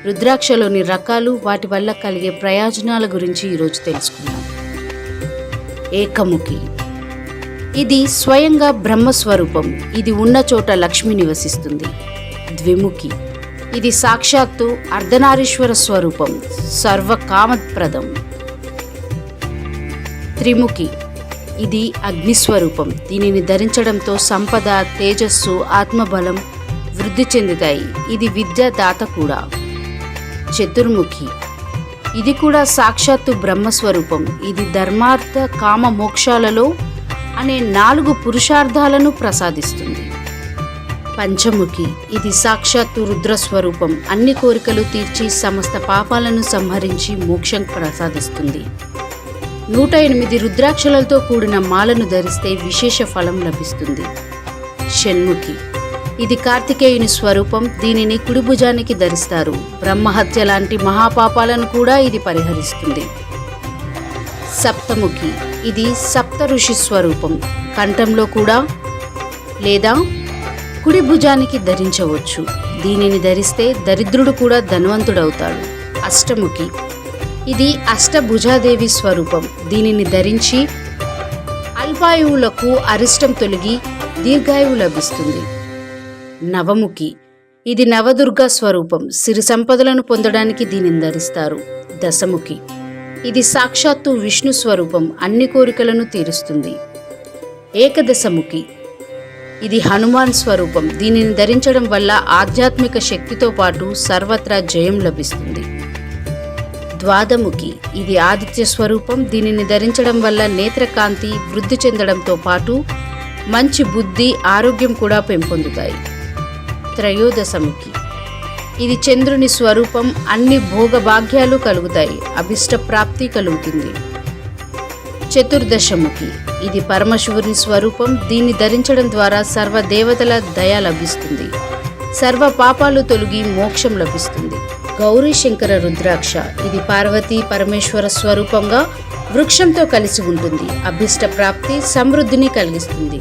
రుద్రాక్షలోని రకాలు, వాటి వల్ల కలిగే ప్రయోజనాల గురించి ఈరోజు తెలుసుకుందాం. ఏకముఖి. ఇది స్వయంగా బ్రహ్మస్వరూపం. ఇది ఉన్న చోట లక్ష్మి నివసిస్తుంది. ద్విముఖి. ఇది సాక్షాత్తు అర్ధనారీశ్వర స్వరూపం, సర్వకామప్రదం. త్రిముఖి. ఇది అగ్నిస్వరూపం. దీనిని ధరించడంతో సంపద, తేజస్సు, ఆత్మబలం వృద్ధి చెందుతాయి. ఇది విద్యాదాత కూడా. చతుర్ముఖి. ఇది కూడా సాక్షాత్తు బ్రహ్మస్వరూపం. ఇది ధర్మార్థ కామ మోక్షాలలో అనే 4 పురుషార్థాలను ప్రసాదిస్తుంది. పంచముఖి. ఇది సాక్షాత్తు రుద్రస్వరూపం. అన్ని కోరికలు తీర్చి సమస్త పాపాలను సంహరించి మోక్షం ప్రసాదిస్తుంది. 108 రుద్రాక్షలతో కూడిన మాలను ధరిస్తే విశేష ఫలం లభిస్తుంది. షణ్ముఖి. ఇది కార్తికేయుని స్వరూపం. దీనిని కుడి భుజానికి ధరిస్తారు. బ్రహ్మహత్య లాంటి మహాపాపాలను కూడా ఇది పరిహరిస్తుంది. సప్తముఖి. ఇది సప్త ఋషి స్వరూపం. కంఠంలో కూడా లేదా కుడి భుజానికి ధరించవచ్చు. దీనిని ధరిస్తే దరిద్రుడు కూడా ధనవంతుడవుతాడు. అష్టముఖి. ఇది అష్టభుజాదేవి స్వరూపం. దీనిని ధరించి అల్పాయువులకు అరిష్టం తొలగి దీర్ఘాయువు లభిస్తుంది. నవముఖి. ఇది నవదుర్గా స్వరూపం. సిరి సంపదలను పొందడానికి దీనిని ధరిస్తారు. దశముఖి. ఇది సాక్షాత్తు విష్ణు స్వరూపం. అన్ని కోరికలను తీరుస్తుంది. ఏకదశముఖి. ఇది హనుమాన్ స్వరూపం. దీనిని ధరించడం వల్ల ఆధ్యాత్మిక శక్తితో పాటు సర్వత్రా జయం లభిస్తుంది. ద్వాదముఖి. ఇది ఆదిత్య స్వరూపం. దీనిని ధరించడం వల్ల నేత్రకాంతి వృద్ధి చెందడంతో పాటు మంచి బుద్ధి, ఆరోగ్యం కూడా పెంపొందుతాయి. త్రయోదశముఖి. ఇది చంద్రుని స్వరూపం. అన్ని భోగభాగ్యాలు కలుగుతాయి. అభిష్ట ప్రాప్తి కలుగుతుంది. చతుర్దశముఖి. ఇది పరమశివుని స్వరూపం. దీన్ని ధరించడం ద్వారా సర్వ దేవతల దయ లభిస్తుంది. సర్వ పాపాలు తొలగి మోక్షం లభిస్తుంది. గౌరీ శంకర రుద్రాక్ష. ఇది పార్వతీ పరమేశ్వర స్వరూపంగా వృక్షంతో కలిసి ఉంటుంది. అభిష్ట ప్రాప్తి, సమృద్ధిని కలిగిస్తుంది.